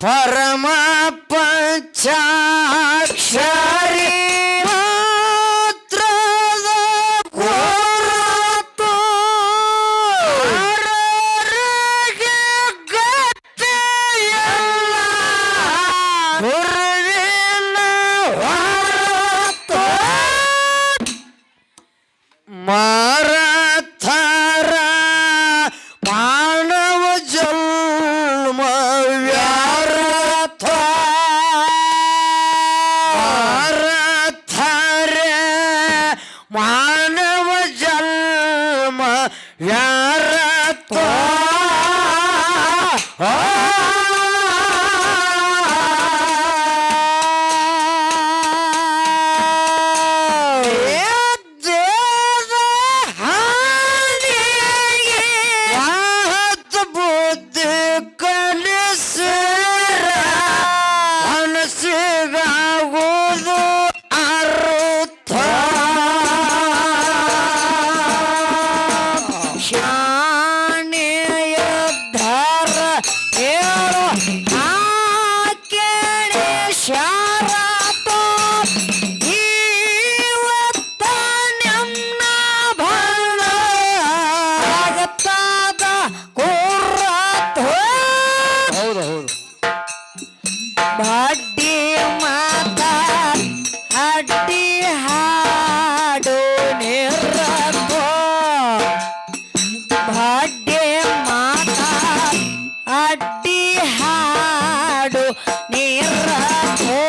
ಪರಮ ಪಂಚಾಕ್ಷರಿ ಮಾತ್ರದ ಗುರುತು ಹರರಿಗೆ ಗತಿಯಿಲ್ಲ ಗುರುವಿನ ಹೊರತು ಮರಥರ ಮಾನವ ಜನ್ಮ ವ್ಯರ್ಥ ಮರಥರ ಮಾನವ ಜನ್ಮ ವ್ಯರ್ಥ ಬಡ್ಡಿ ಮಾತಾ ಅಡ್ಡಿ ಹಾಡು ನಿರತೋ ಬಡ್ಡಿ ಮಾತಾ ಅಡ್ಡಿ ಹಾಡು ನಿರತೋ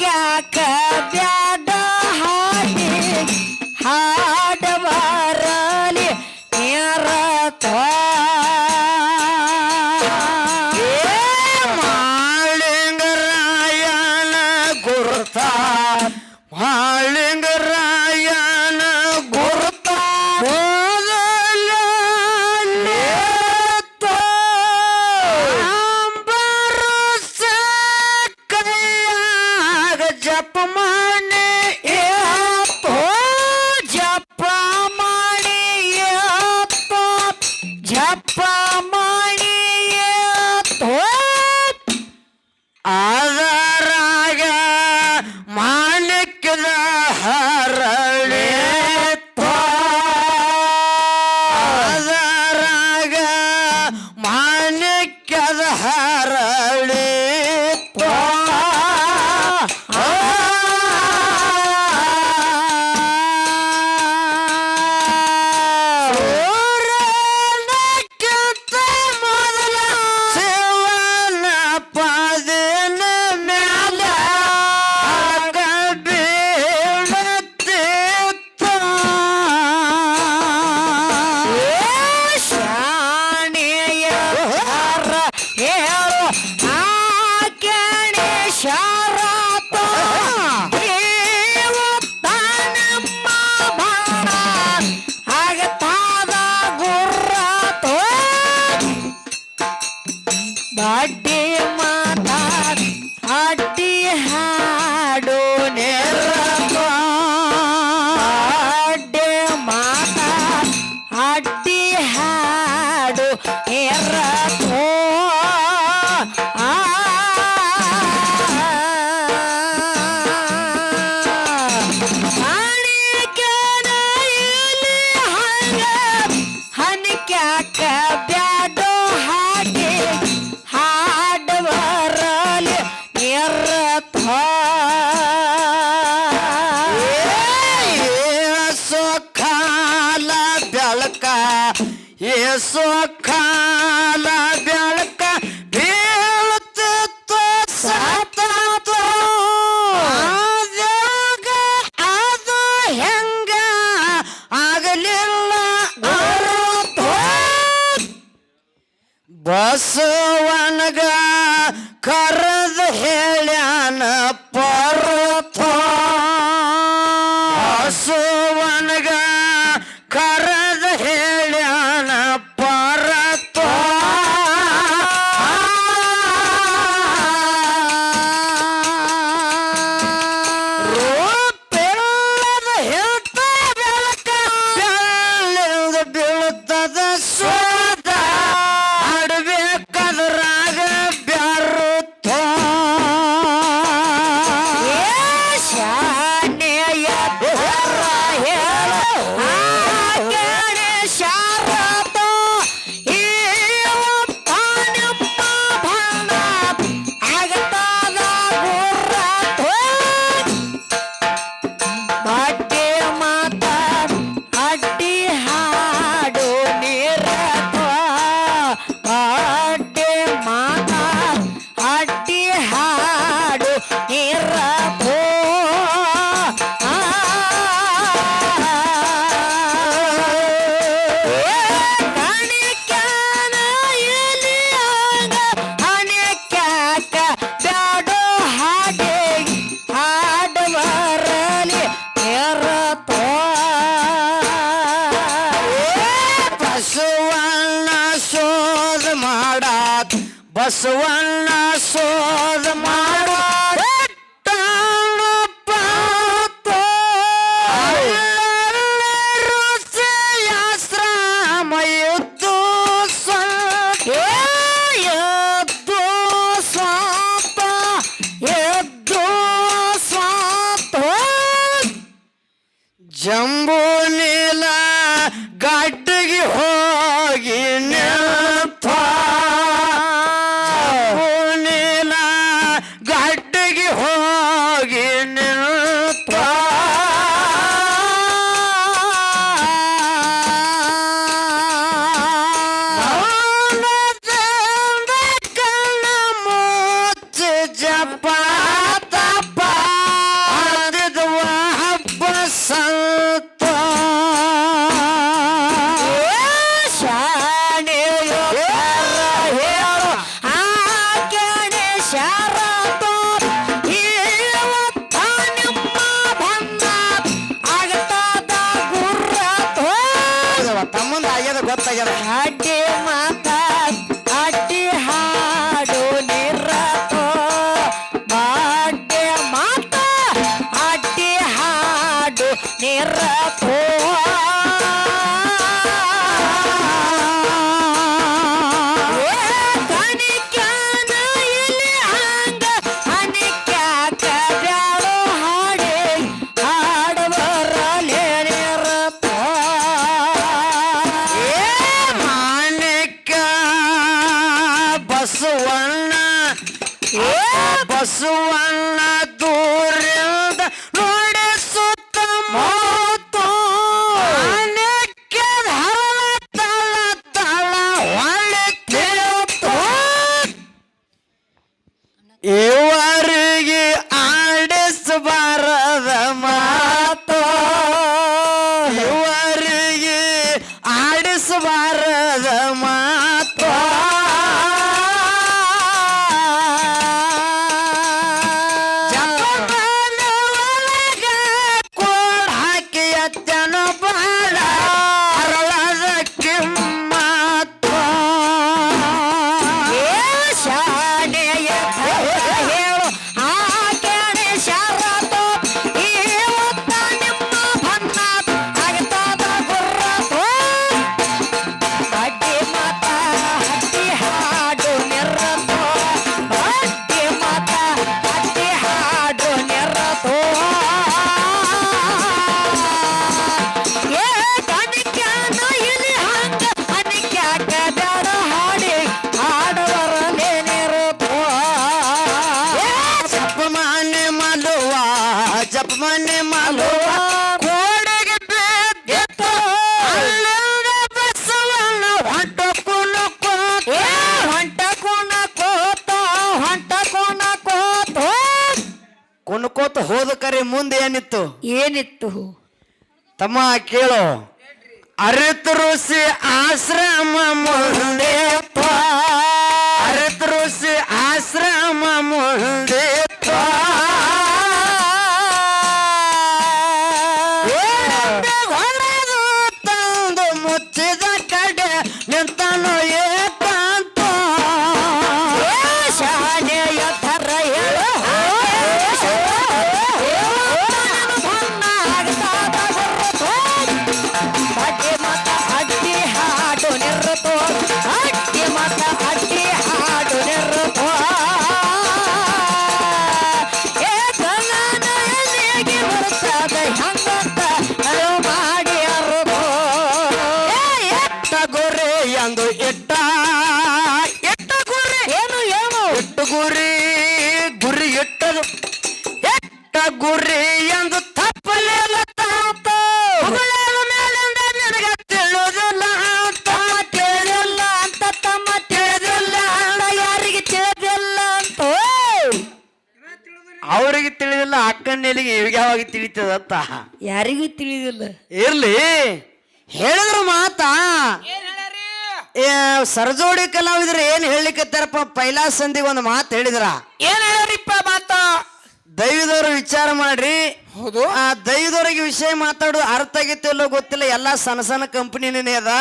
ಕ್ಯಾಕ ಬ್ಯಾಡ ಹಾಡಿ ಹಾಡ ಬರಲಿ ನೇರತ ಮಾಳಿಂಗರಾಯನ ಗುರುತ ಮಾಳಿಂಗರಾಯನ ಗುರುತ ಜಪ ಮಾಡಿ ಜಪ ಮಾಡಿ ಜಪ ಮಾಡಿ ಅದರಾಗ ಮಾಣಿಕ್ಯದ ಹರಳಿ ಅದರಾಗ ಮಾಣಿಕ್ಯದ ಹರಳಿ ಅಡ್ಡಿ ಮಾತಾ ಅಡ್ಡಿ ಹಾಡು ನೇರಪ್ಪ ಅಡ್ಡಿ ಮಾತಾ ಅಡ್ಡಿ ಹಾಡು ನೇರಪ್ಪ ಹನಿಕ್ಯಾಕ ಬ್ಯಾಡೋ ಹಾಗೆ ಹಾಡವರಲಿ ನಿರಥ ಕಾಲ ಬೆಳಕ ಕಾಲ ಬೆಳಕ ಬೀಳುತ್ತಿತ್ತು ಸತಾತು ಅದು ಹೆಂಗ ಆಗಲಿಲ್ಲ ಬಸವನಗ ಕರೆದ ಹೇಳ್ಯಾನ ಪರ್ವತ ಬಸವನಗ ಕರೆದ ಹೇಳ್ಯಾನ ಪರ್ವತ ರೂಪಿಲ್ಲದ ಹಿತ ಬೆಳಕ ಬೆಳ್ಳಿಂದ ಬೀಳುತ್ತದ ಸೋದ ಆಡ್ಬೇಕಾದ್ರಾಗ ಬ್ಯಾರುತ್ತ ಶಾನೆಯ ಹೇಳ ಶಾರತ ನಿಮ್ಮ ಭಣ ಆಗತಾದ ಗುರ್ರಥ ಬಡ್ಡಿ ಮಾತಾ ಅಡ್ಡಿ ಹಾಡು ನಿರಥ ಬಡ್ಡಿ ಮಾತಾ ಅಡ್ಡಿ ಹಾಡು ನಿರಥ ಕಣಿಕ್ಯಾನ ಎಲಿಯಾಗ ಹಣಿಕ್ಯಾಕ ಬ್ಯಾಡೋ ಹಾಗೆ ಹಾಡವರಲಿ ನಿರಥ ಬಸವಣ್ಣ ಶೋಧ ಮಾಡಾತ್ ಬಸವಣ್ಣ ಶೋಧ ಮಾಡಾತ್ ರುಚಿಯಾಶ್ರಮ ಎದ್ದು ಎದ್ದು ಸ್ವಾತ ಎದ್ದು ಸ್ವಾತ ಜಂಬೂ ನೀಲ ಗಡ್ಡಿಗೆ ಹೋಗಿ ನಿಂತ ಜಂಬೂ ನೀಲ ಗಡ್ಡಿಗೆ ಹೋಗಿ ನಿಂತ ಮೌನದಿಂದ ಕಣ್ಣ ಮುಚ್ಚಿ ಜಪ ತಪ ಆಗ್ಯದ ಅಡ್ಡಿ ಮಾತ ಅಡ್ಡಿ ಹಾಡು ನಿರತೋ ಅಡ್ಡಿ ಮಾತ ಅಡ್ಡಿ ಹಾಡು ನಿರತೋ ಕಣಿಕ್ಯಾನ ಇಲ್ಲಿ ಹಂಗ ಅನಿಕ್ಯಾಕ ಬ್ಯಾಡೋ ಹಾಡಿ ಹಾಡಬರಲೇ ನಿರತೋ ಮಾಣಿಕ ಬಸವಣ್ಣ ಬಸವಣ್ಣ ದೂರಿಂದ ನೋಡಿ ಸುತ್ತ ಮಾತು ಮಾಣಿಕ್ಯದ ಹರಳ ತಳ ತಳ ಹೊಳೆ ತಿಳಿತು ಇವರಿಗೆ ಆಡಿಸಬಾರದ ಮಾತು ಇವರಿಗೆ ಆಡಿಸಬಾರದ ಮಾತು ಜಪಮಾಲ ಒಳಗ ಕೋಡ್ ಹಾಕಿ ಅತ್ತನು ಬಾಳ ಅರಳದ ಕಿಮ್ಮತ್ತು ಶಾಲೆಯ ಹೇಳು ಆ ಕೆಣೆ ಶರತು ಇವತ್ತ ನಿಮ್ಮ ಬನ್ನ ಆಗ್ತದ ಗುರ್ರತು ಅಡ್ಡಿ ಮಾತ ಅಡ್ಡಿ ಹಾಡು ನಿರತು ಅಡ್ಡಿ ಮಾತ ಅಡ್ಡಿ ಹಾಡು ನಿರತು ಏ ಕಣಿಕ್ಯಾನ ಇಲ್ಲಿ ಹಂಗ ಅನಿಕ್ಯಾಕ ಬ್ಯಾಡ ಹಾಡಿ ಹಾಡವರಲೇ ನಿರತು ಜಪಮಾನೆ ಮಲುವ ಜಪಮಾನೆ ಮಲುವ ಕೋಡೆಗೆ ಬೇದ್ದಿತ್ತು ಅಲ್ಲಿಂದ ಬಸವಣ್ಣ ಹೊಂಟ ಕುಣಕೋ ಹೊಂಟ ಕೋಣ ಕೋತ ಕುಣ್ಕೋತ ಹೋದ ಕರೆ ಮುಂದೆ ಏನಿತ್ತು ಏನಿತ್ತು ತಮ್ಮ ಕೇಳು ಅರಿತ ಋಷಿ ಆಶ್ರಮ ಮುಂದೆ ಅರಿತ ಋಷಿ ಆಶ್ರಮ ಮುಂದೆ ಹೊಡೆದು ತಂದು ಮುಚ್ಚಿದ ಕಡೆ ನಿಂತನು ಏಕಾಂತ ಶಾಲೆಯ ಥರ ಹೇಳು ಅಡ್ಡಿ ಮತ ಅಡ್ಡಿ ಹಾಡು ನಿರತು ಅಡ್ಡಿ ಮತ ಅಡ್ಡಿ ಹಾಡು ನಿರತು ಏ ಕಣ್ಣನ ಎಲ್ಲಿಗೆ ಬರ್ತದ ಹಂಗಂತ ಅಳು ಮಾಡಿ ಅರುದು ಎಟ್ಟ ಗುರಿ ಎಂದು ಇಟ್ಟ ಗುರಿ ಏನು ಏನು ಎಟ್ಟು ಗುರಿ ಗುರಿ ಇಟ್ಟದು ಎಟ್ಟ ಗುರಿ ಎಂದು ತಪ್ಪಲಿಲ್ಲ ತಾತ ಮುಗುಳರ ಮೇಲಿಂದ ನಿನಗೆ ತಿಳಿದಿಲ್ಲ ತಮ್ಮ ತಿಳಿದಿಲ್ಲ ಅಂತ ತಮ್ಮ ತಿಳಿದಿಲ್ಲ ಅಣ್ಣ ಯಾರಿಗೆ ತಿಳಿದಿಲ್ಲ ಅಂತ ಅವರಿಗೆ ತಿಳಿದಿಲ್ಲ ಅಕ್ಕನಿಗೆ ಇವಾಗ ಯಾವಾಗ ತಿಳಿತದಂತ ಯಾರಿಗೂ ತಿಳಿದಿಲ್ಲ ಇರ್ಲಿ ಹೇಳಿದ್ರು ಮಾತಾ ಸರಜೋಡಿ ಕಲಾವಿದ್ರು ಏನ್ ಹೇಳಿಕತ್ತಾರಪ್ಪ ಪೈಲಾ ಸಂಧಿಗೆ ಒಂದು ಮಾತು ಹೇಳಿದ್ರ ಏನ್ ಹೇಳ್ರಿಪ್ಪ ಮಾತ ದೈವದವ್ರು ವಿಚಾರ ಮಾಡ್ರಿ ಹೌದು ಆ ದೈವದವ್ರಿಗೆ ವಿಷಯ ಮಾತಾಡೋದು ಅರ್ಥ ಆಗಿತ್ತು ಇಲ್ಲೋ ಗೊತ್ತಿಲ್ಲ ಎಲ್ಲಾ ಸಣ್ಣ ಸಣ್ಣ ಕಂಪನಿನೇ ಅದ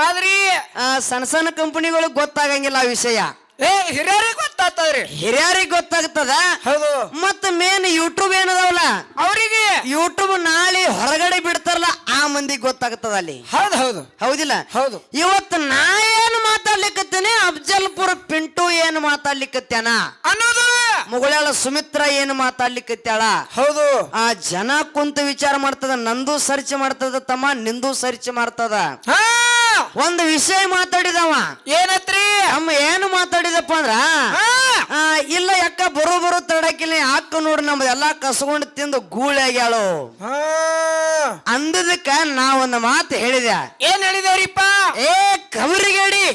ಆದ್ರಿ ಆ ಸಣ್ಣ ಸಣ್ಣ ಕಂಪನಿಗಳಿಗೆ ಗೊತ್ತಾಗಂಗಿಲ್ಲ ಆ ವಿಷಯ ಏ ಹಿರಿಯರಿಗೆ ಗೊತ್ತಾಗ್ತದ್ರಿ ಹಿರಿಯರಿಗೆ ಗೊತ್ತಾಗ್ತದ ಹೌದು ಮತ್ತ ಮೇನ್ ಯೂಟ್ಯೂಬ್ ಏನದಾವಲ್ಲ ಅವರಿಗೆ ಯೂಟ್ಯೂಬ್ ನಾಳೆ ಹೊರಗಡೆ ಬಿಡ್ತಾರಲ್ಲ ಆ ಮಂದಿಗೆ ಗೊತ್ತಾಗ್ತದ ಅಲ್ಲಿ ಹೌದು ಹೌದು ಹೌದಿಲ್ಲ ಹೌದು ಇವತ್ತು ನಾ ಏನು ಮಾತಾಡ್ಲಿಕ್ಕತ್ತೇನೆ ಅಫ್ಜಲ್ಪುರ ಪಿಂಟು ಏನು ಮಾತಾಡ್ಲಿಕ್ಕತ್ಯಾನ ಅನ್ನೋದು ಮುಗುಳ್ಯಾಳ ಸುಮಿತ್ರ ಏನು ಮಾತಾಡ್ಲಿಕ್ಕತ್ಯಾಳ ಹೌದು ಆ ಜನ ಕುಂತ ವಿಚಾರ ಮಾಡ್ತದ ನಂದು ಸರ್ಚ್ ಮಾಡ್ತದ ತಮ್ಮ ನಿಂದು ಸರ್ಚ್ ಮಾಡ್ತದ ಹಾ ಒಂದು ವಿಷಯ ಮಾತಾಡಿದವ ಏನತ್ರಿ ಅಮ್ಮ ಏನು ಮಾತಾಡಿದಪ್ಪ ಅಂದ್ರ ಹಾ ಇಲ್ಲ ಯಾಕ ಬರೋ ತಡಕಿಲ್ಲ ಯಾಕ ನೋಡ್ರಿ ನಮ್ದು ಎಲ್ಲಾ ಕಸ್ಕೊಂಡು ತಿಂದು ಗೂಳಾಗ್ಯಾಳು ಹಾ ಅಂದದಕ್ಕ ನಾ ಒಂದು ಮಾತು ಹೇಳಿದೆ ಏನ್ ಹೇಳಿದೇವ್ರಿಪ್ಪ ಏ ಕವರಿಗೇಡಿ